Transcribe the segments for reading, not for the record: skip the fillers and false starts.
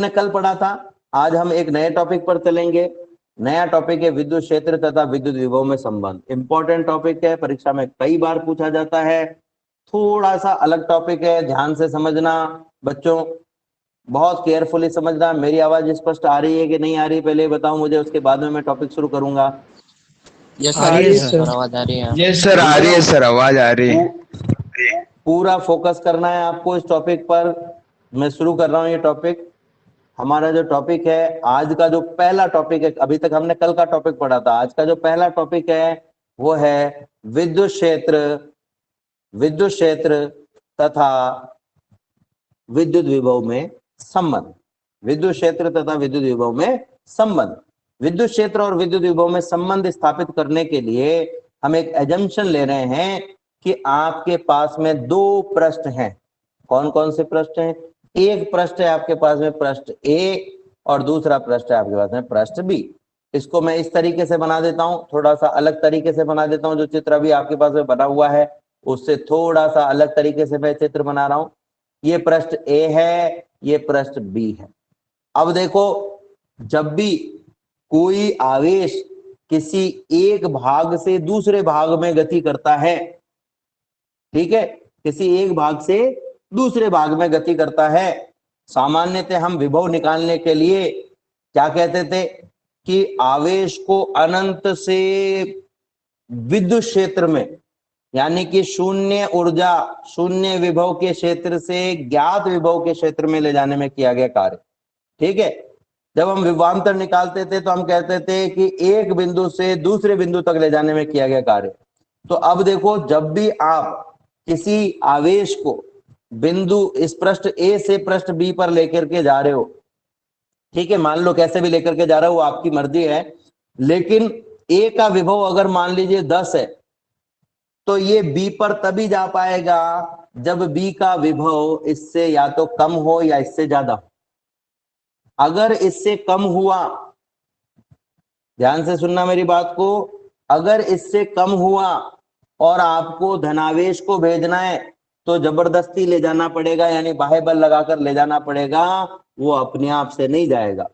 ने कल पढ़ा था। आज हम एक नए टॉपिक पर चलेंगे। नया टॉपिक है विद्युत क्षेत्र तथा विद्युत विभव में संबंध। इंपॉर्टेंट टॉपिक है, परीक्षा में कई बार पूछा जाता है। थोड़ा सा अलग टॉपिक है, ध्यान से समझना बच्चों, बहुत केयरफुली समझना। मेरी आवाज स्पष्ट आ रही है कि नहीं आ रही, पहले बताओ मुझे, उसके बाद में मैं टॉपिक शुरू करूंगा। यस आ रही है सर। आवाज आ रही है। यस सर, आ रही है सर, आवाज आ रही है। पूरा फोकस करना है आपको इस टॉपिक पर। मैं शुरू कर रहा हूं ये टॉपिक। हमारा जो टॉपिक है आज का, जो पहला टॉपिक है, अभी तक हमने कल का टॉपिक पढ़ा था, आज का जो पहला टॉपिक है वो है विद्युत क्षेत्र तथा विद्युत विभव में संबंध। विद्युत क्षेत्र तथा विद्युत विभव में संबंध। विद्युत क्षेत्र और विद्युत विभव में संबंध स्थापित करने के लिए हम एक एजम्पशन ले रहे हैं कि आपके पास में दो पृष्ठ हैं। कौन कौन से पृष्ठ हैं? एक पृष्ठ है आपके पास में पृष्ठ ए, और दूसरा पृष्ठ है आपके पास में पृष्ठ बी। इसको मैं इस तरीके से बना देता हूं, थोड़ा सा अलग तरीके से बना देता हूं। जो चित्र अभी आपके पास में बना हुआ है उससे थोड़ा सा अलग तरीके से मैं चित्र बना रहा हूं। ये पृष्ठ ए है, ये पृष्ठ बी है। अब देखो, जब भी कोई आवेश किसी एक भाग से दूसरे भाग में गति करता है, ठीक है, किसी एक भाग से दूसरे भाग में गति करता है, सामान्यतः हम विभव निकालने के लिए क्या कहते थे कि आवेश को अनंत से विद्युत क्षेत्र में, यानी कि शून्य ऊर्जा, शून्य विभव के क्षेत्र से ज्ञात विभव के क्षेत्र में ले जाने में किया गया कार्य। ठीक है, जब हम विभवांतर निकालते थे तो हम कहते थे कि एक बिंदु से दूसरे बिंदु तक ले जाने में किया गया कार्य। तो अब देखो, जब भी आप किसी आवेश को बिंदु इस पृष्ठ ए से पृष्ठ बी पर लेकर के जा रहे हो, ठीक है, मान लो कैसे भी लेकर के जा रहे हो, वो आपकी मर्जी है, लेकिन ए का विभव अगर मान लीजिए 10 है, तो ये बी पर तभी जा पाएगा जब बी का विभव इससे या तो कम हो या इससे ज्यादा हो। अगर इससे कम हुआ, ध्यान से सुनना मेरी बात को, अगर इससे कम हुआ और आपको धनावेश को भेजना है तो जबरदस्ती ले जाना पड़ेगा, यानी बाह्य बल लगाकर ले जाना पड़ेगा, वो अपने आप से नहीं जाएगा।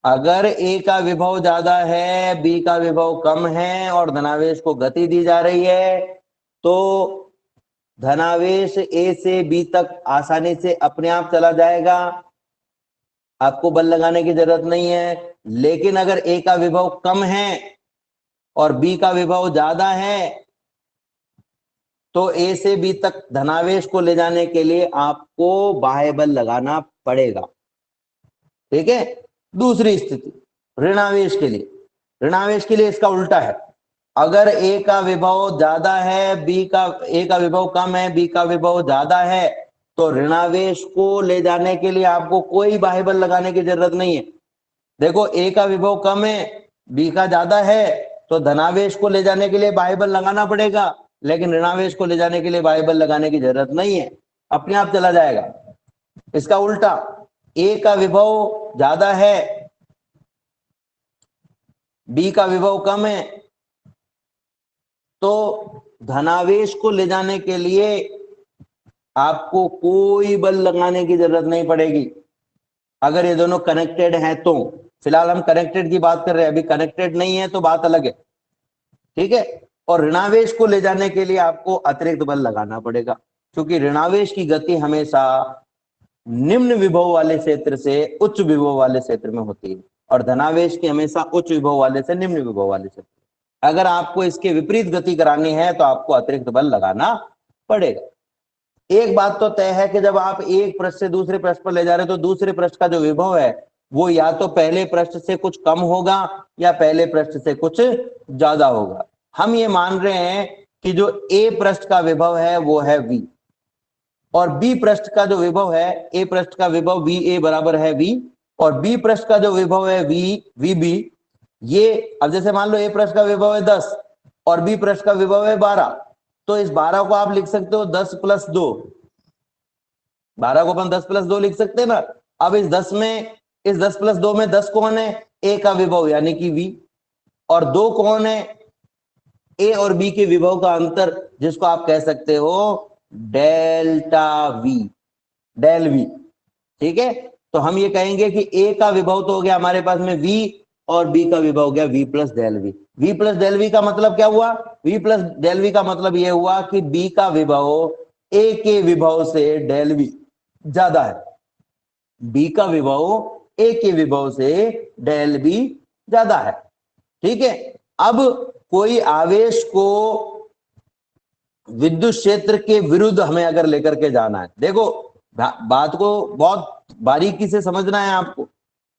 अगर ए का विभव ज्यादा है, बी का विभव कम है और धनावेश को गति दी जा रही है, तो धनावेश ए से बी तक आसानी से अपने आप चला जाएगा, आपको बल लगाने की जरूरत नहीं है। लेकिन अगर ए का विभव कम है और बी का विभव ज्यादा है, तो ए से बी तक धनावेश को ले जाने के लिए आपको बाह्य बल लगाना पड़ेगा। ठीक है। दूसरी स्थिति ऋणावेश के लिए, ऋणावेश के लिए इसका उल्टा है। अगर ए का विभव ज्यादा है, ए का विभव कम है, बी का विभव ज्यादा है, तो ऋणावेश को ले जाने के लिए आपको कोई बाह्य बल लगाने की जरूरत नहीं है। देखो, ए का विभव कम है, बी का ज्यादा है, तो धनावेश को ले जाने के लिए बाह्य बल लगाना पड़ेगा, लेकिन ऋणावेश को ले जाने के लिए बाह्य बल लगाने की जरूरत नहीं है, अपने आप चला जाएगा। इसका उल्टा, ए का विभव ज्यादा है, बी का विभव कम है, तो धनावेश को ले जाने के लिए आपको कोई बल लगाने की जरूरत नहीं पड़ेगी, अगर ये दोनों कनेक्टेड हैं तो। फिलहाल हम कनेक्टेड की बात कर रहे हैं, अभी कनेक्टेड नहीं है तो बात अलग है। ठीक है। और ऋणावेश को ले जाने के लिए आपको अतिरिक्त बल लगाना पड़ेगा, क्योंकि ऋणावेश की गति हमेशा निम्न विभव वाले क्षेत्र से उच्च विभव वाले क्षेत्र में होती है, और धनावेश की हमेशा उच्च विभव वाले से निम्न विभव वाले क्षेत्र। अगर आपको इसके विपरीत गति करानी है तो आपको अतिरिक्त बल लगाना पड़ेगा। एक बात तो तय है कि जब आप एक पृष्ठ से दूसरे पृष्ठ पर ले जा रहे हो, तो दूसरे पृष्ठ का जो विभव है वो या तो पहले पृष्ठ से कुछ कम होगा या पहले पृष्ठ से कुछ ज्यादा होगा। हम ये मान रहे हैं कि जो ए पृष्ठ का विभव है वो है V, और बी पृष्ठ का जो विभव है, ए पृष्ठ का विभव वी ए बराबर है V, और बी पृष्ठ का जो विभव है वी बी, ये अब जैसे मान लो ए पृष्ठ का विभव है 10 और बी पृष्ठ का विभव है 12, तो इस 12 को आप लिख सकते हो 10 + 2, 12 को अपन 10 + 2 लिख सकते हैं ना। अब इस 10 + 2 में 10 कौन है? ए का विभव यानी कि V, और 2 कौन है? ए और बी के विभव का अंतर, जिसको आप कह सकते हो डेल्टा V, डेल V। ठीक है, तो हम ये कहेंगे कि ए का विभव तो हो गया हमारे पास में v और b का विभव हो गया v plus del V. v plus del V का मतलब क्या हुआ? v प्लस डेल वी का मतलब ये हुआ कि b का विभव a के विभव से डेल वी ज्यादा है। b का विभव a के विभव से डेल वी ज्यादा है। ठीक है, अब कोई आवेश को विद्युत क्षेत्र के विरुद्ध हमें अगर लेकर के जाना है, देखो बात को बहुत बारीकी से समझना है आपको,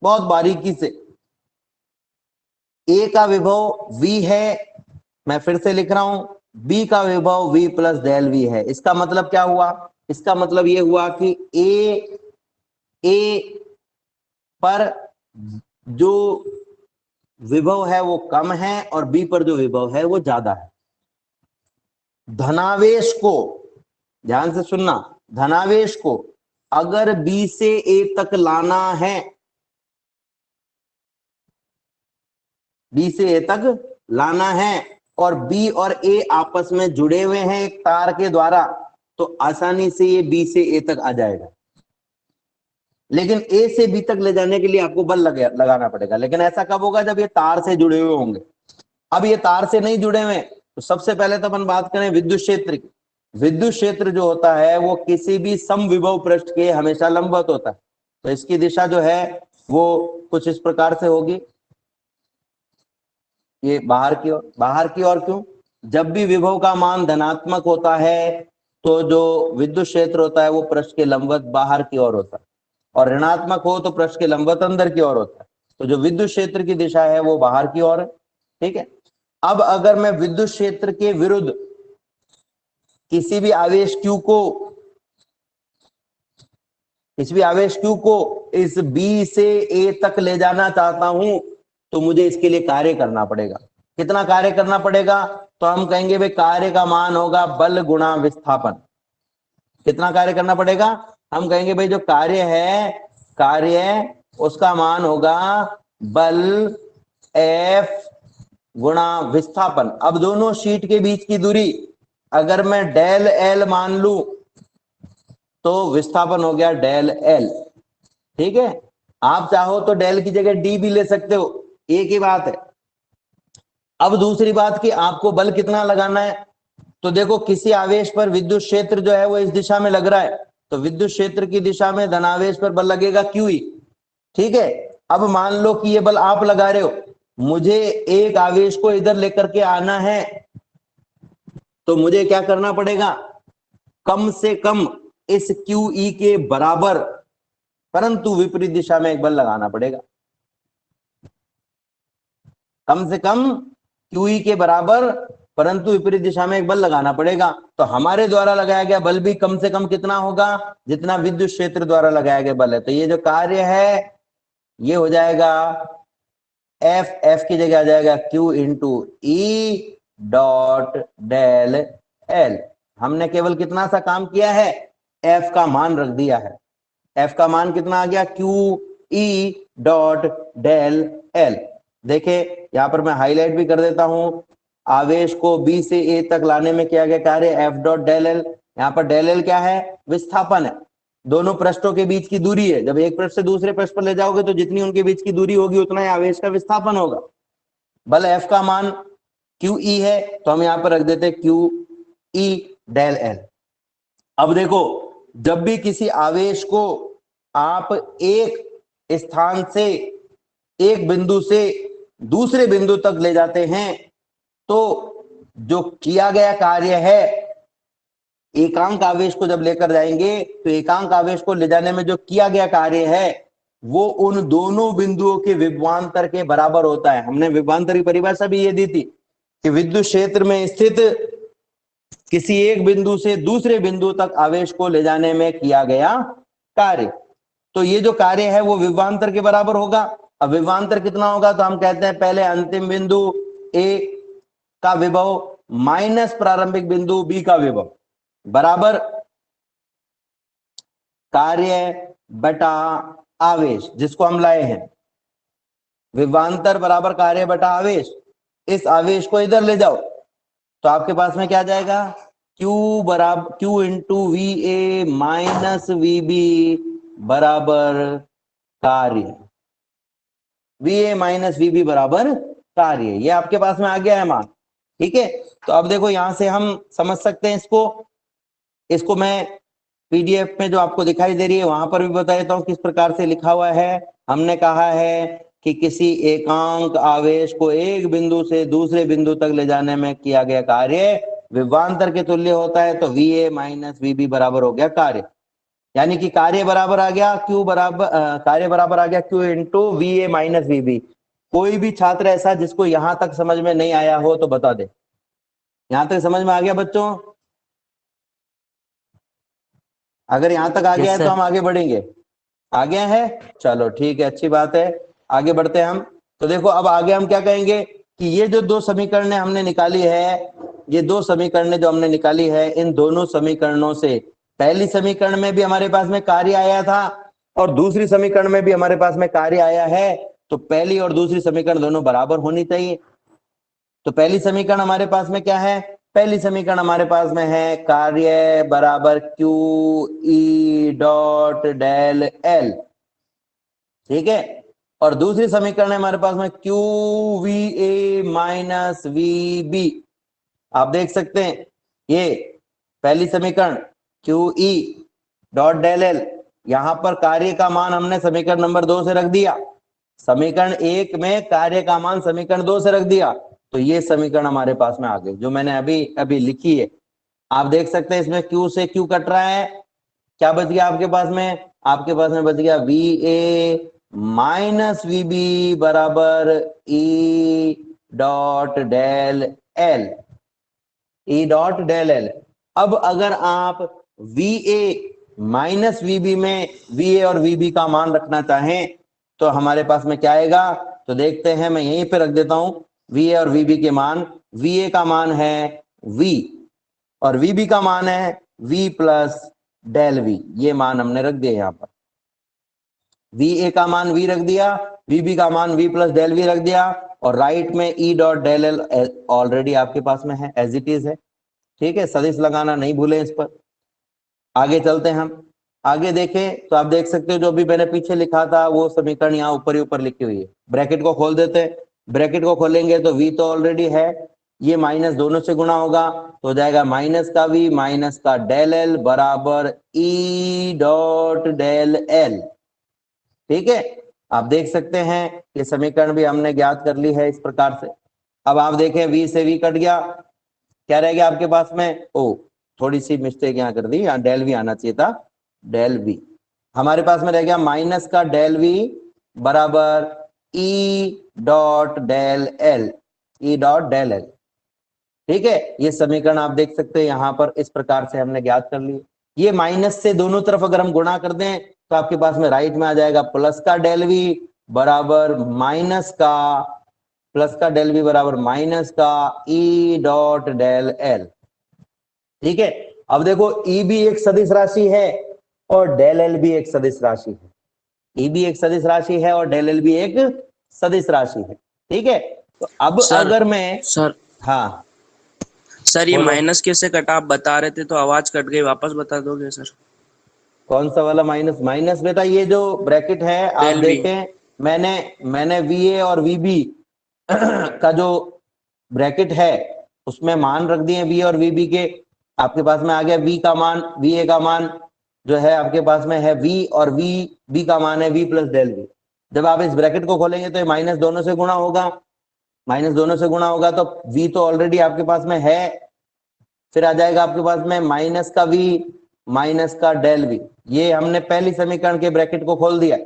बहुत बारीकी से। ए का विभव v है, मैं फिर से लिख रहा हूं, b का विभव v प्लस डेल वी है। इसका मतलब क्या हुआ? इसका मतलब ये हुआ कि ए पर जो विभव है वो कम है और b पर जो विभव है वो ज्यादा है। धनावेश को, ध्यान से सुनना, धनावेश को अगर b से a तक लाना है, b से a तक लाना है और b और a आपस में जुड़े हुए हैं एक तार के द्वारा, तो आसानी से ये b से a तक आ जाएगा। लेकिन a से b तक ले जाने के लिए आपको बल लगाना पड़ेगा। लेकिन ऐसा कब होगा? जब ये तार से जुड़े हुए होंगे। अब ये तार से नहीं जुड़े हुए, तो सबसे पहले तो अपन बात करें विद्युत क्षेत्र की। विद्युत क्षेत्र जो होता है वो किसी भी समविभव पृष्ठ के हमेशा लंबवत होता है। तो इसकी दिशा जो है वो कुछ इस प्रकार से होगी, ये बाहर की ओर। बाहर की ओर क्यों? जब भी विभव का मान धनात्मक होता है तो जो विद्युत क्षेत्र होता है वो पृष्ठ के लंबवत बाहर की ओर होता है, और ऋणात्मक हो तो पृष्ठ के लंबवत अंदर की ओर होता है। तो जो विद्युत क्षेत्र की दिशा है वो बाहर की ओर है। ठीक है, अब अगर मैं विद्युत क्षेत्र के विरुद्ध किसी भी आवेश Q को इस B से A तक ले जाना चाहता हूं, तो मुझे इसके लिए कार्य करना पड़ेगा। कितना कार्य करना पड़ेगा? तो हम कहेंगे भाई कार्य का मान होगा बल गुणा विस्थापन। कितना कार्य करना पड़ेगा? हम कहेंगे भाई जो कार्य है, कार्य उसका मान होगा बल F गुणा विस्थापन। अब दोनों शीट के बीच की दूरी अगर मैं डेल L मान लू तो विस्थापन हो गया डेल L। ठीक है, आप चाहो तो डेल की जगह D भी ले सकते हो, एक ही बात है। अब दूसरी बात कि आपको बल कितना लगाना है, तो देखो किसी आवेश पर विद्युत क्षेत्र जो है वो इस दिशा में लग रहा है, तो विद्युत क्षेत्र की दिशा में धनावेश पर बल लगेगा QE। ठीक है, अब मान लो कि ये बल आप लगा रहे हो, मुझे एक आवेश को इधर लेकर के आना है, तो मुझे क्या करना पड़ेगा? कम से कम इस QE के बराबर परंतु विपरीत दिशा में एक बल लगाना पड़ेगा। कम से कम QE के बराबर परंतु विपरीत दिशा में एक बल लगाना पड़ेगा। तो हमारे द्वारा लगाया गया बल भी कम से कम कितना होगा? जितना विद्युत क्षेत्र द्वारा लगाया गया बल है। तो ये जो कार्य है ये हो जाएगा F की जगह आ जाएगा Q into E dot del L। हमने केवल कितना सा काम किया है? F का मान रख दिया है। F का मान कितना आ गया? QE dot del L। देखे यहां पर मैं हाईलाइट भी कर देता हूं, आवेश को B से A तक लाने में किया गया कार्य F डॉट डेल L। यहाँ पर डेल L क्या है? विस्थापन है, दोनों पृष्ठों के बीच की दूरी है। जब एक पृष्ठ से दूसरे पृष्ठ पर ले जाओगे तो जितनी उनके बीच की दूरी होगी उतना ही आवेश का विस्थापन होगा। बल F का मान QE है, तो हम यहाँ पर रख देते QE डेल L। अब देखो जब भी किसी आवेश को आप एक स्थान से, एक बिंदु से दूसरे बिंदु तक ले जाते हैं, तो जो किया गया कार्य है, एकांक आवेश को जब लेकर जाएंगे तो एकांक आवेश को ले जाने में जो किया गया कार्य है वो उन दोनों बिंदुओं के विभवांतर के बराबर होता है। हमने विभवांतर की परिभाषा भी ये दी थी कि विद्युत क्षेत्र में स्थित किसी एक बिंदु से दूसरे बिंदु तक आवेश को ले जाने में किया गया कार्य, तो ये जो कार्य है वो विभवांतर के बराबर होगा। अब विभवांतर कितना होगा? तो हम कहते हैं पहले अंतिम बिंदु A का विभव माइनस प्रारंभिक बिंदु B का विभव बराबर कार्य बटा आवेश जिसको हम लाए हैं। विभवांतर बराबर कार्य बटा आवेश। इस आवेश को इधर ले जाओ तो आपके पास में क्या जाएगा? Q बराबर Q into VA minus VB बराबर कार्य, VA माइनस VB बराबर कार्य, ये आपके पास में आ गया है मान। ठीक है, तो अब देखो यहां से हम समझ सकते हैं इसको मैं PDF में जो आपको दिखाई दे रही है वहां पर भी बता देता हूं किस प्रकार से लिखा हुआ है। हमने कहा है कि किसी एकांक आवेश को एक बिंदु से दूसरे बिंदु तक ले जाने में किया गया कार्य विभवांतर के तुल्य होता है, तो VA माइनस VB बराबर हो गया कार्य, यानी कि कार्य बराबर आ गया Q into VA minus VB। कोई भी छात्र ऐसा जिसको यहां तक समझ में नहीं आया हो तो बता दे। यहां तक समझ में आ गया बच्चों? अगर यहां तक आ गया है तो हम आगे बढ़ेंगे। आ गया है, चलो ठीक है, अच्छी बात है, आगे बढ़ते हैं हम। तो देखो अब आगे हम क्या कहेंगे कि ये जो दो समीकरण हमने निकाली है, ये दो समीकरण जो हमने निकाली है, इन दोनों समीकरणों से पहली समीकरण में भी हमारे पास में कार्य आया था और दूसरी समीकरण में भी हमारे पास में कार्य आया है, तो पहली और दूसरी समीकरण दोनों बराबर होनी चाहिए। तो पहली समीकरण हमारे पास में क्या है? पहली समीकरण हमारे पास में है कार्य बराबर Q E dot del L, ठीक है, और दूसरी समीकरण है हमारे पास में Q VA माइनस VB। आप देख सकते हैं ये पहली समीकरण QE डॉट डेल L, यहां पर कार्य का मान हमने समीकरण नंबर 2 से रख दिया, समीकरण 1 में कार्य का मान समीकरण 2 से रख दिया, तो ये समीकरण हमारे पास में आ गई जो मैंने अभी अभी लिखी है। आप देख सकते हैं इसमें Q से Q कट रहा है, क्या बच गया आपके पास में? आपके पास में बच गया VA माइनस VB बराबर E dot del L, E dot del L। अब अगर आप VA माइनस VB में VA और VB का मान रखना चाहें तो हमारे पास में क्या आएगा? तो देखते हैं, मैं यहीं पे रख देता हूं VA और VB के मान। VA का मान है V और VB का मान है V प्लस डेल V, ये मान हमने रख दिया यहां पर। VA का मान V रख दिया, VB का मान V प्लस डेल V रख दिया, और राइट में E dot del L already आपके पास में है, एज इट इज है। ठीक है, सदिश लगाना नहीं भूलें इस पर। आगे चलते हैं हम, आगे देखें तो आप देख सकते हो जो भी मैंने पीछे लिखा था वो समीकरण यहाँ ऊपर ही ऊपर लिखी हुई है। ब्रैकेट को खोल देते हैं, ब्रैकेट को खोलेंगे तो V तो ऑलरेडी है, ये माइनस दोनों से गुणा होगा तो हो जाएगा माइनस का V माइनस का डेल L बराबर E डॉट डेल L। ठीक है, आप देख सकते हैं ये समीकरण भी हमने ज्ञात कर ली है इस प्रकार से। अब आप देखें V से V कट गया, क्या रह गया आपके पास में? ओ, थोड़ी सी मिस्टेक यहाँ कर दी, यहाँ डेल V आना चाहिए था, डेल V हमारे पास में रह गया माइनस का डेल V बराबर E dot del L, E dot del L। ठीक है, ये समीकरण आप देख सकते हैं यहाँ पर इस प्रकार से हमने ज्ञात कर ली। ये माइनस से दोनों तरफ अगर हम गुणा कर दें तो आपके पास में राइट में आ जाएगा प्लस का डेल V बराबर माइनस का, प्लस का डेल V बराबर माइनस का E डॉट डेल L। ठीक है, अब देखो E भी एक सदिश राशि है और डेल L भी एक सदिश राशि है, E भी एक सदिश राशि है और डेल L भी एक सदिश राशि है। ठीक है, तो अब अगर मैं हाँ सर ये बोलो। माइनस कैसे कटा? आप बता रहे थे तो आवाज कट गई, वापस बता दोगे सर? कौन सा वाला माइनस? माइनस बेटा ये जो ब्रैकेट है आप डेल वी। देखें, मैंने VA और VB का जो ब्रैकेट है उसमें मान रख दिए VA और VB के। आपके पास में आ गया V का मान, VA का मान जो है आपके पास में है V और VB का मान है V प्लस डेल V। जब आप इस ब्रैकेट को खोलेंगे तो ये माइनस दोनों से गुणा होगा, माइनस दोनों से गुणा होगा तो V तो ऑलरेडी आपके पास में है, फिर आ जाएगा आपके पास में माइनस का V माइनस का डेल V, ये हमने पहली समीकरण के ब्रैकेट को खोल दिया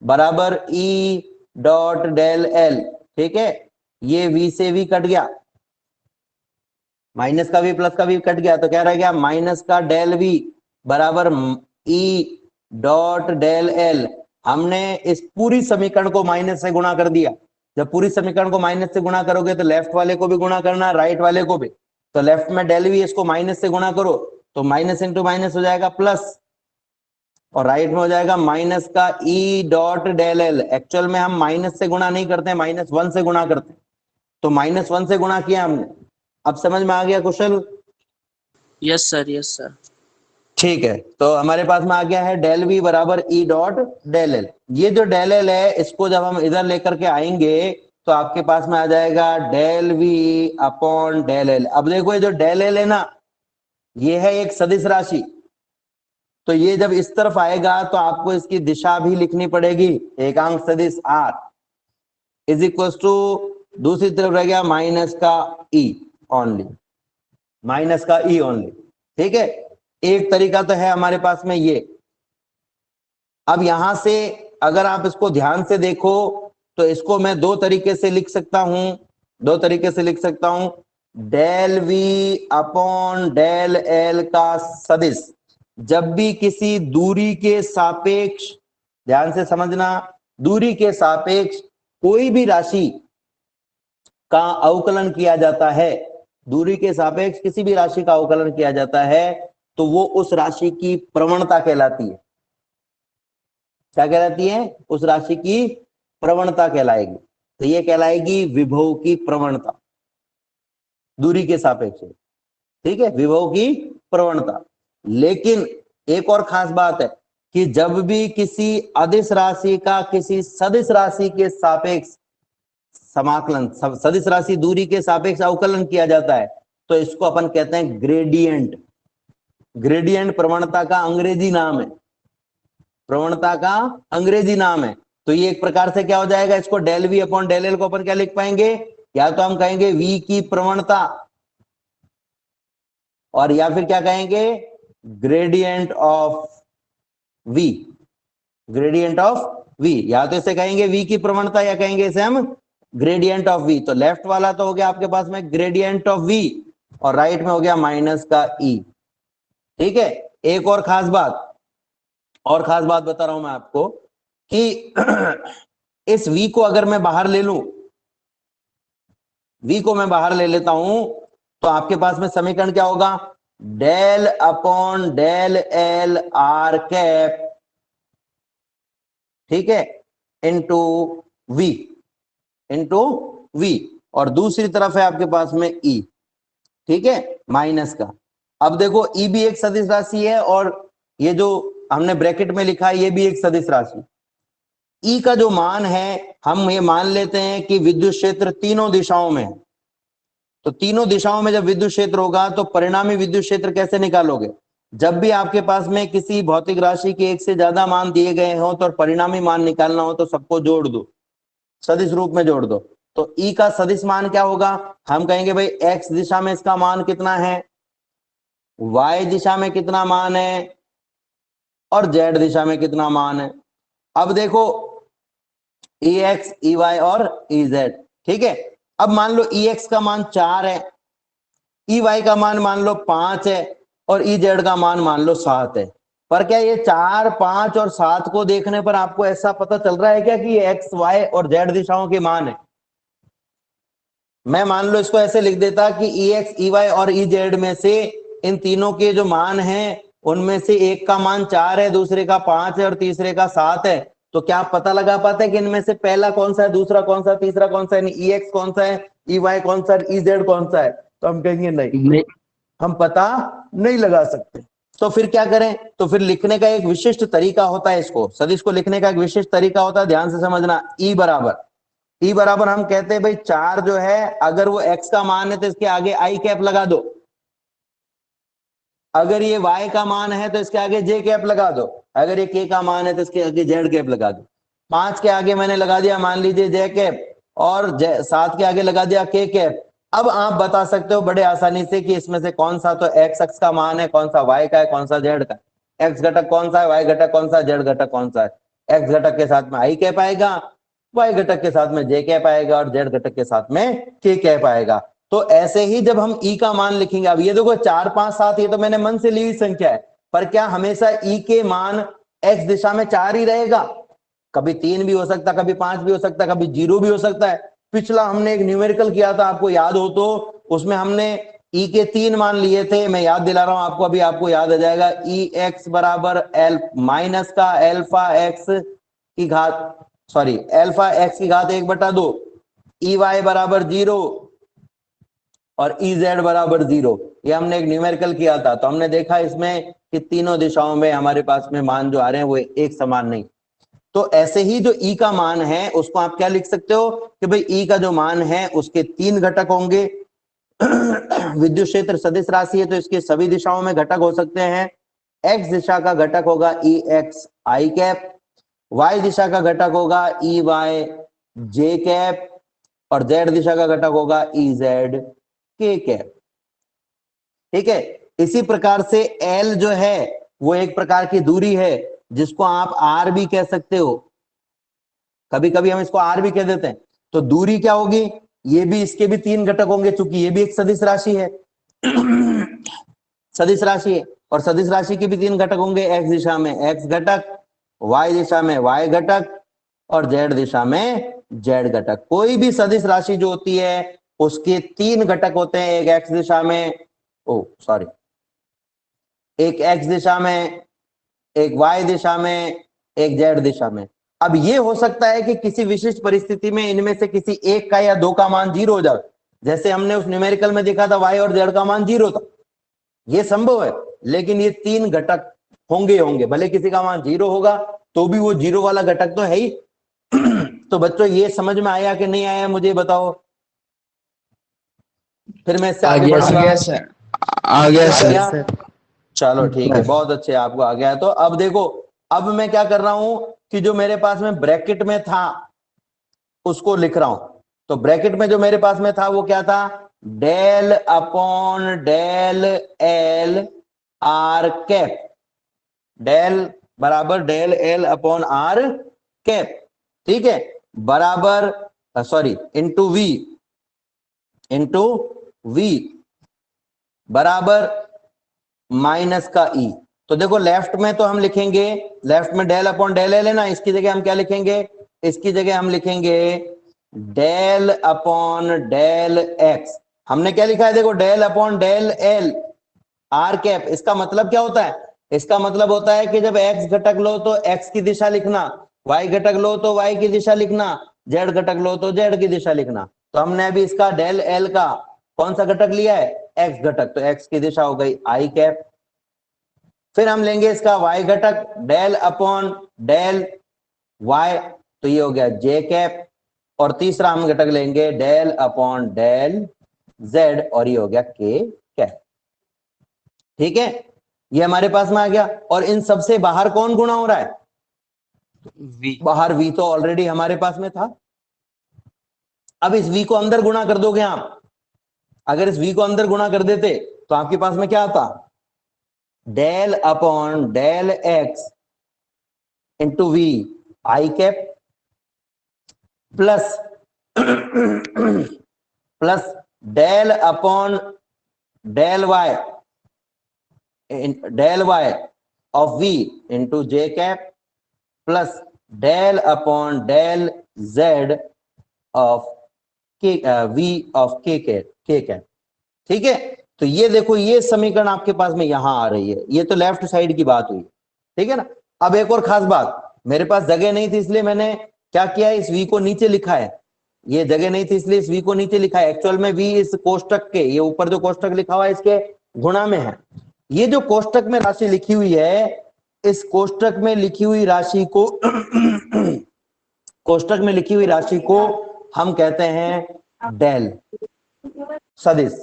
बराबर E डॉट डेल L। ठीक है, ये V से V कट गया, माइनस का V प्लस का V कट गया तो क्या रह गया? माइनस का डेल V बराबर E डॉट डेल L। हमने इस पूरी समीकरण को माइनस से गुणा कर दिया। जब पूरी समीकरण को माइनस से गुणा करोगे तो लेफ्ट वाले को भी गुणा करना, राइट वाले को भी। तो लेफ्ट में डेल V, इसको माइनस से गुणा करो तो माइनस इंटू माइनस हो जाएगा प्लस, और राइट में हो जाएगा माइनस का E dot del L। Actual में हम माइनस से गुणा नहीं करते, -1 से गुणा करते, तो -1 से गुणा किया हमने। अब समझ में आ गया Kushal? Yes sir, yes sir. ठीक है, तो हमारे पास में आ गया है डेल वी बराबर ई डॉट डेल एल। ये जो डेल एल है इसको जब हम इधर लेकर के आएंगे तो आपके पास में आ जाएगा del V upon del L. अब देखो ये जो डेल एल है ना, ये है एक सदिश राशि, तो ये जब इस तरफ आएगा तो आपको इसकी दिशा भी लिखनी पड़ेगी। एकांक सदिश आर इज इक्वल टू, दूसरी तरफ रह गया माइनस का ई ओनली, माइनस का ई ओनली। ठीक है, एक तरीका तो है हमारे पास में ये। अब यहां से अगर आप इसको ध्यान से देखो तो इसको मैं दो तरीके से लिख सकता हूं, del V upon del L का सदिश जब भी किसी दूरी के सापेक्ष, ध्यान से समझना, दूरी के सापेक्ष कोई भी राशि का अवकलन किया जाता है, दूरी के सापेक्ष किसी भी राशि का अवकलन किया जाता है तो वो उस राशि की प्रवणता कहलाती है। क्या कहलाती है? उस राशि की प्रवणता कहलाएगी। तो ये कहलाएगी विभव की प्रवणता, दूरी के सापेक्ष। ठीक है, विभव की प्रवणता। लेकिन एक और खास बात है कि जब भी किसी अदिश राशि का किसी सदिश राशि के सापेक्ष समाकलन, सदिश राशि दूरी के सापेक्ष अवकलन किया जाता है तो इसको अपन कहते हैं ग्रेडियंट। ग्रेडियंट प्रवणता का अंग्रेजी नाम है, प्रवणता का अंग्रेजी नाम है। तो ये एक प्रकार से क्या हो जाएगा, इसको del V upon del L को अपन क्या लिख पाएंगे, या तो हम कहेंगे v की प्रवणता और या फिर क्या कहेंगे, gradient of v, gradient of v। या तो इसे कहेंगे v की प्रवणता या कहेंगे इसे हम ग्रेडियंट ऑफ v। तो लेफ्ट वाला तो हो गया आपके पास में ग्रेडियंट ऑफ v और राइट में हो गया माइनस का e। ठीक है, एक और खास बात बता रहा हूं मैं आपको कि इस v को अगर मैं बाहर ले लूं, v को मैं बाहर ले लेता हूं तो आपके पास में समीकरण क्या होगा, del upon del L R cap, ठीक है, इंटू v, और दूसरी तरफ है आपके पास में e। ठीक है, माइनस का। अब देखो e भी एक सदिश राशि है और ये जो हमने ब्रैकेट में लिखा है ये भी एक सदिश राशि। E का जो मान है, हम ये मान लेते हैं कि विद्युत क्षेत्र तीनों दिशाओं में है। तो तीनों दिशाओं में जब विद्युत क्षेत्र होगा तो परिणामी विद्युत क्षेत्र कैसे निकालोगे, जब भी आपके पास में किसी भौतिक राशि के एक से ज्यादा मान दिए गए हो तो परिणामी मान निकालना हो तो सबको जोड़ दो, सदिश रूप में जोड़ दो। तो E का सदिश मान क्या होगा, हम कहेंगे भाई x दिशा में इसका मान कितना है, y दिशा में कितना मान है और z दिशा में कितना मान है। अब देखो Ex, Ey और Ez, ठीक है। अब मान लो Ex का मान 4 है, Ey का मान लो 5 है और Ez का मान लो 7 है। पर क्या ये 4, 5 और 7 को देखने पर आपको ऐसा पता चल रहा है क्या कि ये x, y और z दिशाओं के मान है? मैं मान लो इसको ऐसे लिख देता कि Ex, Ey और Ez में से इन तीनों के जो मान हैं उनमें से एक का मान 4 है, दूसरे का 5 है और तीसरे का 7 है। तो क्या आप पता लगा पाते हैं कि इनमें से पहला कौन सा है, दूसरा कौन सा है, तीसरा कौन सा है, Ex कौन सा है, Ey कौन सा है, Ez कौन सा है? तो हम कहेंगे नहीं, हम पता नहीं लगा सकते। तो फिर क्या करें, तो फिर लिखने का एक विशिष्ट तरीका होता है, इसको सदिश को लिखने का एक विशिष्ट तरीका होता है, ध्यान से समझना। E बराबर हम कहते हैं भाई 4 जो है अगर वो x का मान है तो इसके आगे i कैप लगा दो, अगर ये y का मान है तो इसके आगे j कैप लगा दो, अगर ये k का मान है तो इसके आगे z कैप लगा दो। 5 के आगे मैंने लगा दिया मान लीजिए j कैप और 7 के आगे लगा दिया k कैप। अब आप बता सकते हो बड़े आसानी से कि इसमें से कौन सा तो x अक्ष का मान है, कौन सा y का है, कौन सा z का। x घटक कौन सा है, y घटक कौन सा, z घटक कौन सा है। x घटक के साथ में i कैप आएगा, y घटक के साथ में j कैप आएगा और z घटक के साथ में k कैप आएगा। तो ऐसे ही जब हम E का मान लिखेंगे, अब ये देखो 4, 5, 7 ये तो मैंने मन से ली हुई संख्या है, पर क्या हमेशा E के मान x दिशा में 4 ही रहेगा? कभी 3 भी हो सकता, कभी 5 भी हो सकता, कभी 0 भी हो सकता है। पिछला हमने एक न्यूमेरिकल किया था, आपको याद हो तो, उसमें हमने E के 3 मान लिए थे। मैं याद दिला रहा हूं आपको, अभी आपको याद आ जाएगा। Ex बराबर माइनस का अल्फा x की घात, सॉरी अल्फा x की घात 1/2, Ey बराबर 0 और Ez बराबर 0। ये हमने एक न्यूमेरिकल किया था। तो हमने देखा इसमें कि कि तीनों दिशाओं में हमारे पास में मान जो आ रहे हैं वो एक समान नहीं। तो ऐसे ही जो ई का मान है उसको आप क्या लिख सकते हो कि भाई ई का जो मान है उसके 3 घटक होंगे। विद्युत क्षेत्र सदिश राशि है तो इसके सभी दिशाओं में घटक हो सकते हैं। एक्स दिशा का घटक होगा ई एक्स आई कैप, वाई दिशा का घटक होगा ई वाई जे कैप, और जेड दिशा का घटक होगा ई जेड के कैप। ठीक है, इसी प्रकार से एल जो है वो एक प्रकार की दूरी है जिसको आप आर भी कह सकते हो, कभी कभी हम इसको आर भी कह देते हैं। तो दूरी क्या होगी, ये भी इसके भी 3 घटक होंगे चूंकि ये भी एक सदिश राशि है। सदिश राशि है और सदिश राशि के भी 3 घटक होंगे, एक्स दिशा में एक्स घटक, वाई दिशा में वाई घटक और जेड दिशा में जेड घटक। कोई भी सदिश राशि जो होती है उसके 3 घटक होते हैं, एक एक्स दिशा में, एक एक्स दिशा में, एक वाई दिशा में, एक जेड दिशा में। अब ये हो सकता है कि किसी विशिष्ट परिस्थिति में इनमें से किसी एक का या दो का मान 0 हो जाए, जैसे हमने उस न्यूमेरिकल में देखा था वाई और जेड का मान 0 था, ये संभव है। लेकिन ये 3 घटक होंगे, भले किसी का मान 0 होगा तो भी वो 0 वाला घटक तो है ही। तो बच्चों ये समझ में आया कि नहीं आया मुझे बताओ, फिर मैं इससे आगे बढ़ूंगा। सर आ गया आ सर। गया? चलो ठीक है, बहुत अच्छे, आपको आ गया है। तो अब देखो, अब मैं क्या कर रहा हूं कि जो मेरे पास में ब्रैकेट में था उसको लिख रहा हूं। तो ब्रैकेट में जो मेरे पास में था वो क्या था, del upon del L R cap, del बराबर del L upon R cap, ठीक है, बराबर इंटू वी बराबर माइनस का ई। तो देखो लेफ्ट में तो हम लिखेंगे, लेफ्ट में डेल अपॉन डेल एल है ना, इसकी जगह हम क्या लिखेंगे, इसकी जगह हम लिखेंगे डेल अपॉन डेल एक्स। हमने क्या लिखा है देखो, del upon del L R cap. इसका मतलब क्या होता है, इसका मतलब होता है कि जब एक्स घटक लो तो एक्स की दिशा लिखना, वाई घटक लो तो वाई की दिशा लिखना, जेड घटक लो तो जेड की दिशा लिखना। तो हमने अभी इसका डेल एल का कौन सा घटक लिया है, एक्स घटक, तो एक्स की दिशा हो गई आई कैप। फिर हम लेंगे इसका वाई घटक, डेल अपॉन डेल वाई, तो ये हो गया जे कैप। और तीसरा हम घटक लेंगे डेल अपॉन डेल जेड, और ये हो गया के कैप। ठीक है, ये हमारे पास में आ गया। और इन सबसे बाहर कौन गुणा हो रहा है, वी। बाहर वी तो ऑलरेडी हमारे पास में था। अब इस वी को अंदर गुणा कर दोगे आप, अगर इस वी को अंदर गुणा कर देते तो आपके पास में क्या आता, del upon del X into V I cap plus plus del upon del Y of V into J cap plus del upon del Z of V of K cap. ठीक है, तो ये देखो ये समीकरण आपके पास में यहां आ रही है, ये तो लेफ्ट साइड की बात हुई, ठीक है ना। अब एक और खास बात, मेरे पास जगह नहीं थी इसलिए मैंने क्या किया है, इस वी को नीचे लिखा है। ये जगह नहीं थी इसलिए इस वी को नीचे लिखा है। एक्चुअल में वी इस कोष्टक के, ये ऊपर जो कोष्टक लिखा हुआ है इसके गुणा में है। ये जो कोष्टक में राशि लिखी हुई है, इस कोष्टक में लिखी हुई राशि को कोष्टक में लिखी हुई राशि को हम कहते हैं डेल सदिश।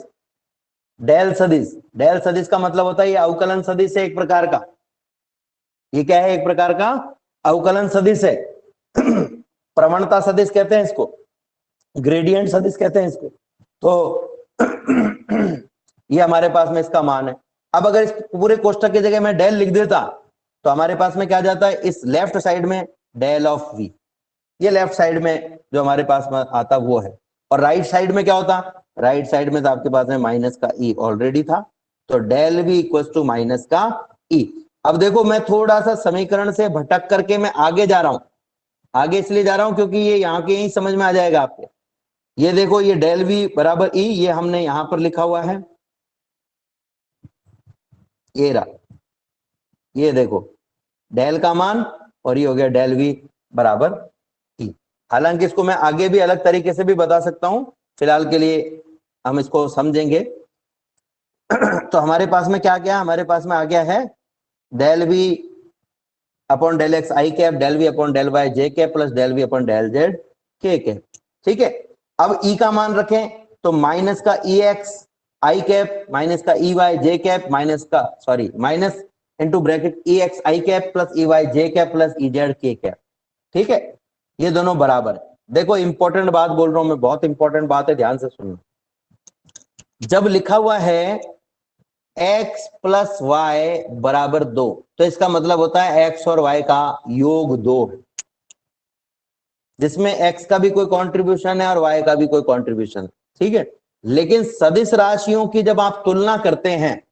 डेल सदिश, डेल सदिश का मतलब होता है ये अवकलन सदिश है एक प्रकार का। ये क्या है, एक प्रकार का अवकलन सदिश है। प्रवणता सदिश कहते हैं इसको, ग्रेडियंट सदिश कहते हैं इसको। तो ये हमारे पास में इसका मान है। अब अगर इस पूरे कोष्टक की जगह मैं डेल लिख देता तो हमारे पास में क्या जाता है, इस लेफ्ट साइड में डेल ऑफ वी, ये लेफ्ट साइड में जो हमारे पास में आता वो है। और राइट साइड में क्या होता, राइट साइड में तो आपके पास में माइनस का ई ऑलरेडी था, तो del V equal to minus का ई। अब देखो मैं थोड़ा सा समीकरण से भटक करके मैं आगे जा रहा हूं, आगे इसलिए जा रहा हूं क्योंकि ये यहाँ के यही समझ में आ जाएगा आपके। ये देखो ये डेल वी बराबर ई, ये हमने यहां पर लिखा हुआ है, ये रहा, ये देखो डेल का मान, और ये हो गया डेल वी बराबर ई। हालांकि इसको मैं आगे भी अलग तरीके से भी बता सकता हूं, फिलहाल के लिए हम इसको समझेंगे। तो हमारे पास में क्या गया, हमारे पास में आ गया है del V upon del X I cap, del V upon del Y J cap plus del V upon del Z K cap. ठीक है, अब ई का मान रखें तो माइनस का E X I cap minus का E Y J cap minus into bracket E X I cap plus E Y J cap plus E Z K cap. ठीक है, ये दोनों बराबर है। देखो इंपॉर्टेंट बात बोल रहा हूं मैं, बहुत इंपॉर्टेंट बात है, ध्यान से सुनना। जब लिखा हुआ है x प्लस वाई बराबर 2, तो इसका मतलब होता है x और y का योग 2 है, जिसमें x का भी कोई कंट्रीब्यूशन है और y का भी कोई कंट्रीब्यूशन है। ठीक है, लेकिन सदिश राशियों की जब आप तुलना करते हैं,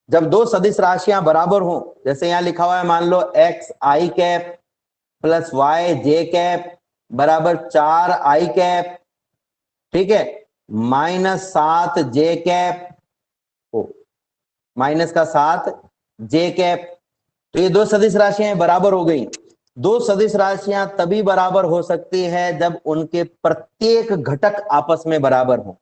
जब दो सदिश राशियां बराबर हो, जैसे यहां लिखा हुआ है मान लो x आई कैप प्लस y जे कैप बराबर 4 आई कैप, ठीक है, माइनस 7 जे कैप, माइनस का 7 जे कैप। तो ये दो सदिश राशियां बराबर हो गई। दो सदिश राशियां तभी बराबर हो सकती है जब उनके प्रत्येक घटक आपस में बराबर हो,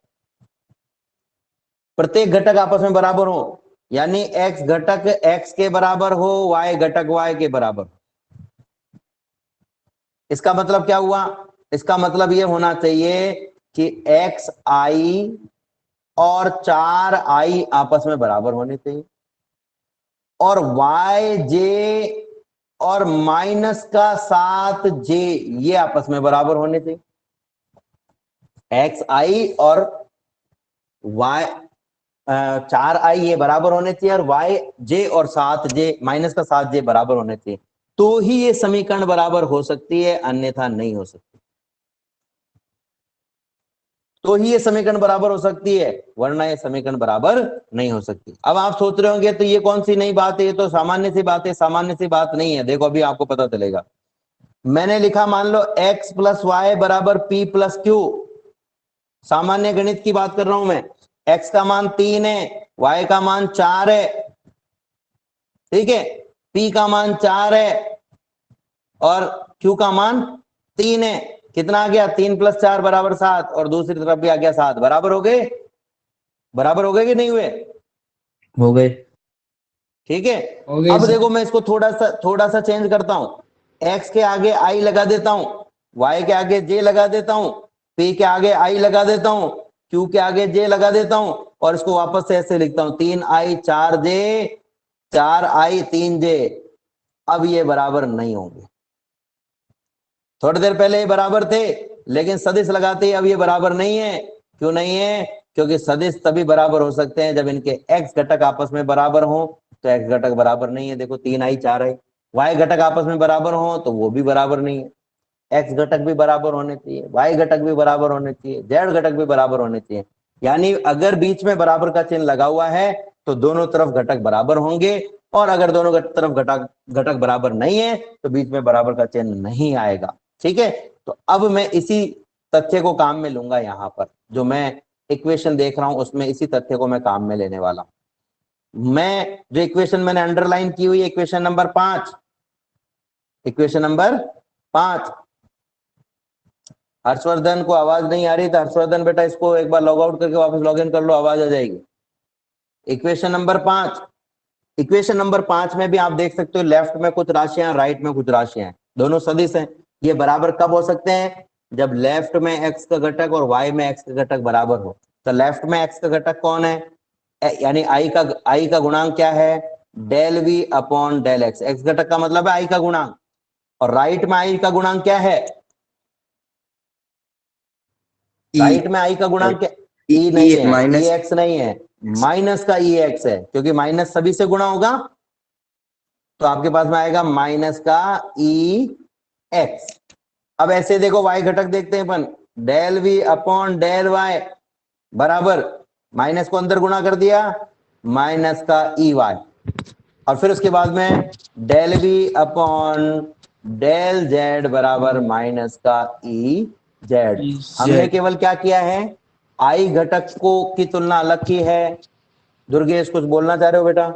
प्रत्येक घटक आपस में बराबर हो, यानी x घटक x के बराबर हो, y घटक y के बराबर हो। इसका मतलब क्या हुआ? इसका मतलब ये होना चाहिए कि x i और 4 i आपस में बराबर होने चाहिए, और y j और माइनस का 7 j ये आपस में बराबर होने चाहिए। x i और y 4 i ये बराबर होने चाहिए, और y j और 7 j माइनस का 7 j बराबर होने चाहिए, तो ही ये समीकरण बराबर हो सकती है, अन्यथा नहीं हो सकती। तो ही ये समीकरण बराबर हो सकती है, वरना ये समीकरण बराबर नहीं हो सकती। अब आप सोच रहे होंगे तो ये कौन सी नई बात है, ये तो सामान्य सी बात है। सामान्य सी बात नहीं है, देखो अभी आपको पता चलेगा। मैंने लिखा मान लो x प्लस वाई बराबर p प्लस क्यू, सामान्य गणित की बात कर रहा हूं मैं। x का मान 3 है, y का मान 4 है, ठीक है, p का मान 4 है और q का मान 3 है। कितना आ गया? 3 प्लस 4 बराबर 7, और दूसरी तरफ भी आ गया 7। बराबर हो गए? बराबर हो गए कि नहीं हुए? हो गए। ठीक है, अब देखो मैं इसको थोड़ा सा चेंज करता हूं। x के आगे i लगा देता हूं, y के आगे j लगा देता हूं, p के आगे i लगा देता हूं, q के आगे j लगा देता हूं, और इसको वापस से ऐसे लिखता हूं 3i 4j 4i 3j। अब ये बराबर नहीं होंगे। थोड़ी देर पहले ये बराबर थे, लेकिन सदिश लगाते ही अब ये बराबर नहीं है। क्यों नहीं है? क्योंकि सदिश तभी बराबर हो सकते हैं जब इनके x घटक आपस में बराबर हो, तो x घटक बराबर नहीं है। देखो 3i 4i। y घटक आपस में बराबर हो तो वो भी बराबर नहीं है। x घटक भी बराबर होने चाहिए, y घटक भी बराबर होने चाहिए, z घटक भी बराबर होने चाहिए। यानी अगर बीच में बराबर का चिन्ह लगा हुआ है तो दोनों तरफ घटक बराबर होंगे, और अगर दोनों तरफ घटक बराबर नहीं है तो बीच में बराबर का चिन्ह नहीं आएगा। ठीक है, तो अब मैं इसी तथ्य को काम में लूंगा। यहां पर जो मैं इक्वेशन देख रहा हूं उसमें इसी तथ्य को मैं काम में लेने वाला हूं। मैं जो इक्वेशन मैंने अंडरलाइन की हुई, equation number 5, equation number 5। Harshvardhan को आवाज नहीं आ रही तो हर्षवर्धन बेटा इसको एक बार लॉग आउट करके वापस लॉग इन कर लो, आवाज आ जाएगी। इक्वेशन नंबर 5, इक्वेशन नंबर 5 में भी आप देख सकते हो लेफ्ट में कुछ राशियां, राइट में कुछ राशियां हैं, दोनों सदिश हैं। ये बराबर कब हो सकते हैं? जब लेफ्ट में x का घटक और y में x का घटक बराबर हो। तो लेफ्ट में x का घटक कौन है? यानी i का गुणांक क्या है? Del v upon del x। x घटक का मतलब है i का गुणांक, और राइट में i का गुणांक क्या है? राइट में i का गुणांक क्या? e नहीं है, ex नहीं है, माइनस का ex है, क्योंकि माइनस सभी से गुणा होगा तो आपके पास में आएगा माइनस का ex। अब ऐसे देखो y घटक देखते हैं अपन, del v upon del y बराबर माइनस को अंदर गुणा कर दिया माइनस का ey, और फिर उसके बाद में del v upon del z बराबर माइनस का ez। हमने केवल क्या किया है? i घटक को की तुलना अलग की है। दुर्गेश कुछ बोलना चाह रहे हो बेटा?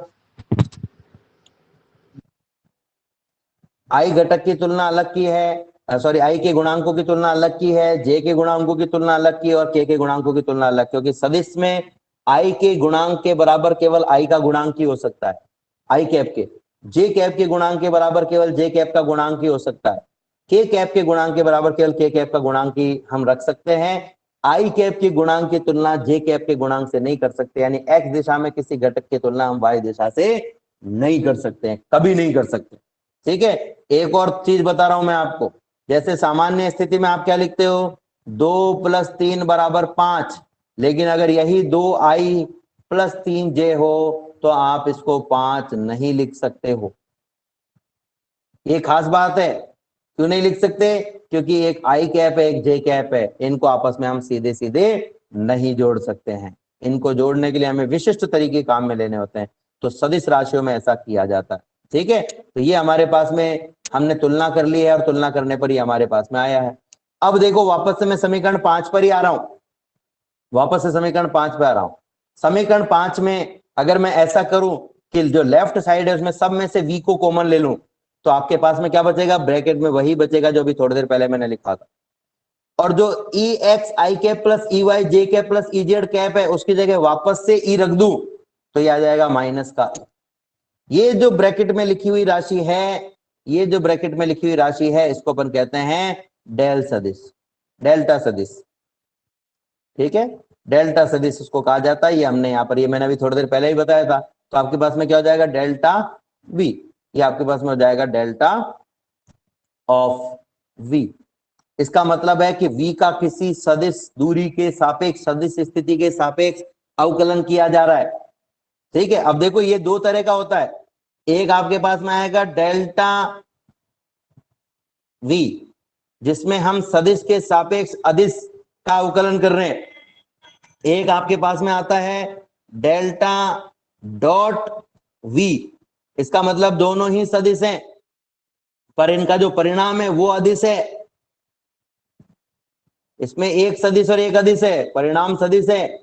i घटक की तुलना अलग की है, सॉरी i के गुणांकों की तुलना अलग की है, j के गुणांकों की तुलना अलग की, और k के गुणांकों की तुलना अलग, क्योंकि सदिश में i के गुणांक के बराबर केवल i का गुणांक ही हो सकता है, i कैप के। जे कैप के गुणांक के बराबर केवल जे कैप का गुणांक ही हो सकता है। के कैप के गुणांक के बराबर केवल के कैप का गुणांक ही हम रख सकते हैं। आई कैप के गुणांक की तुलना जे कैप के गुणांक से नहीं कर सकते, यानी एक्स दिशा में किसी घटक की तुलना हम वाई दिशा से नहीं कर सकते हैं, कभी नहीं कर सकते। ठीक है, एक और चीज बता रहा हूं मैं आपको, जैसे सामान्य स्थिति में आप क्या लिखते हो, 2 + 3 = 5, लेकिन अगर यही 2i + 3j हो तो आप इसको 5 नहीं लिख सकते हो। ये खास बात है, क्यों नहीं लिख सकते, क्योंकि एक आई कैप है एक जे कैप है, इनको आपस में हम सीधे सीधे नहीं जोड़ सकते हैं। इनको जोड़ने के लिए हमें विशिष्ट तरीके काम में लेने होते हैं, तो सदिश राशियों में ऐसा किया जाता है। ठीक है, तो ये हमारे पास में हमने तुलना कर ली है और तुलना करने पर ही हमारे पास में आया है। अब देखो वापस से मैं समीकरण 5 पर ही आ रहा हूं, वापस से समीकरण 5 पे आ रहा हूं। समीकरण 5 में अगर मैं ऐसा करूं कि जो लेफ्ट साइड है उसमें सब में से v को कॉमन ले लूं, तो आपके पास में क्या बचेगा, ब्रैकेट में वही बचेगा जो अभी थोड़ी देर पहले मैंने लिखा था। और जो E X I cap plus E Y J cap plus E Z cap है उसकी जगह वापस से ई रख दूं तो ये आ जाएगा माइनस का। ये जो ब्रैकेट में लिखी हुई राशि है, ये जो ब्रैकेट में लिखी हुई राशि है इसको अपन कहते हैं डेल सदिश, डेल्टा सदिश। ठीक है, डेल्टा सदिश उसको कहा जाता है। ये हमने यहाँ पर, ये मैंने अभी थोड़ी देर पहले ही बताया था। तो आपके पास में क्या हो जाएगा, डेल्टा वी, ये आपके पास में हो जाएगा डेल्टा ऑफ वी। इसका मतलब है कि v का किसी सदिश दूरी के सापेक्ष, सदिश स्थिति के सापेक्ष अवकलन किया जा रहा है। ठीक है, अब देखो ये दो तरह का होता है, एक आपके पास में आएगा डेल्टा v जिसमें हम सदिश के सापेक्ष अदिश का अवकलन कर रहे हैं, एक आपके पास में आता है डेल्टा डॉट v। इसका मतलब दोनों ही सदिश हैं पर इनका जो परिणाम है वो अदिश है। इसमें एक सदिश और एक अदिश है, परिणाम सदिश है,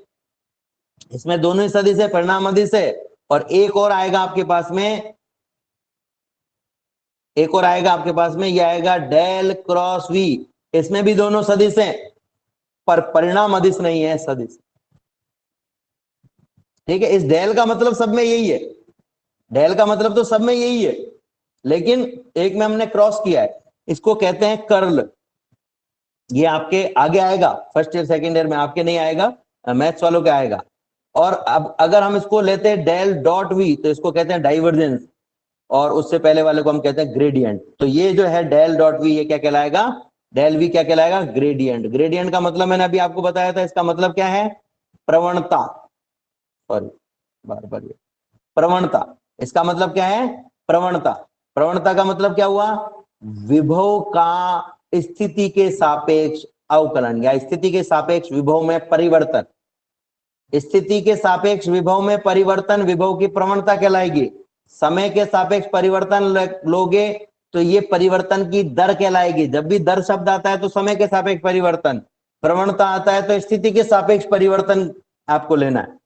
इसमें दोनों ही सदिश है, परिणाम अदिश है। और एक और आएगा आपके पास में, एक और आएगा आपके पास में, यह आएगा डेल क्रॉस वी, इसमें भी दोनों सदिश हैं पर परिणाम अदिश नहीं है, सदिश। ठीक है, इस डेल का मतलब सब में यही है, डेल का मतलब तो सब में यही है, लेकिन एक में हमने क्रॉस किया है, इसको कहते हैं कर्ल। ये आपके आगे आएगा, फर्स्ट ईयर सेकेंड ईयर में, आपके नहीं आएगा, मैथ्स वालों के आएगा। और अब अगर हम इसको लेते हैं डेल डॉट वी तो इसको कहते हैं डाइवर्जेंस, और उससे पहले वाले को हम कहते हैं ग्रेडियंट। तो ये जो है डेल डॉट वी, ये क्या कहलाएगा, डेल वी क्या कहलाएगा, ग्रेडियंट। ग्रेडियंट का मतलब मैंने अभी आपको बताया था, इसका मतलब क्या है, प्रवणता, सॉरी बार बार ये प्रवणता, इसका मतलब क्या है, प्रवणता। प्रवणता का मतलब क्या हुआ, विभव का स्थिति के सापेक्ष अवकलन या स्थिति के सापेक्ष विभव में परिवर्तन। स्थिति के सापेक्ष विभव में परिवर्तन विभव की प्रवणता कहलाएगी। समय के सापेक्ष परिवर्तन लोगे तो ये परिवर्तन की दर कहलाएगी। जब भी दर शब्द आता है तो समय के सापेक्ष परिवर्तन, प्रवणता आता है तो स्थिति के सापेक्ष परिवर्तन आपको लेना है,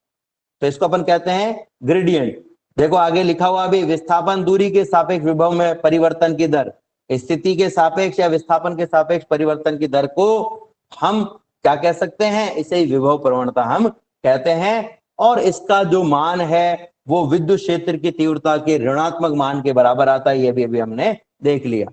तो इसको अपन कहते हैं ग्रेडियंट। देखो आगे लिखा हुआ भी, विस्थापन दूरी के सापेक्ष विभव में परिवर्तन की दर, स्थिति के सापेक्ष या विस्थापन के सापेक्ष परिवर्तन की दर को हम क्या कह सकते हैं, इसे विभव प्रवणता हम कहते हैं। और इसका जो मान है वो विद्युत क्षेत्र की तीव्रता के ऋणात्मक मान के बराबर आता है, ये भी अभी हमने देख लिया।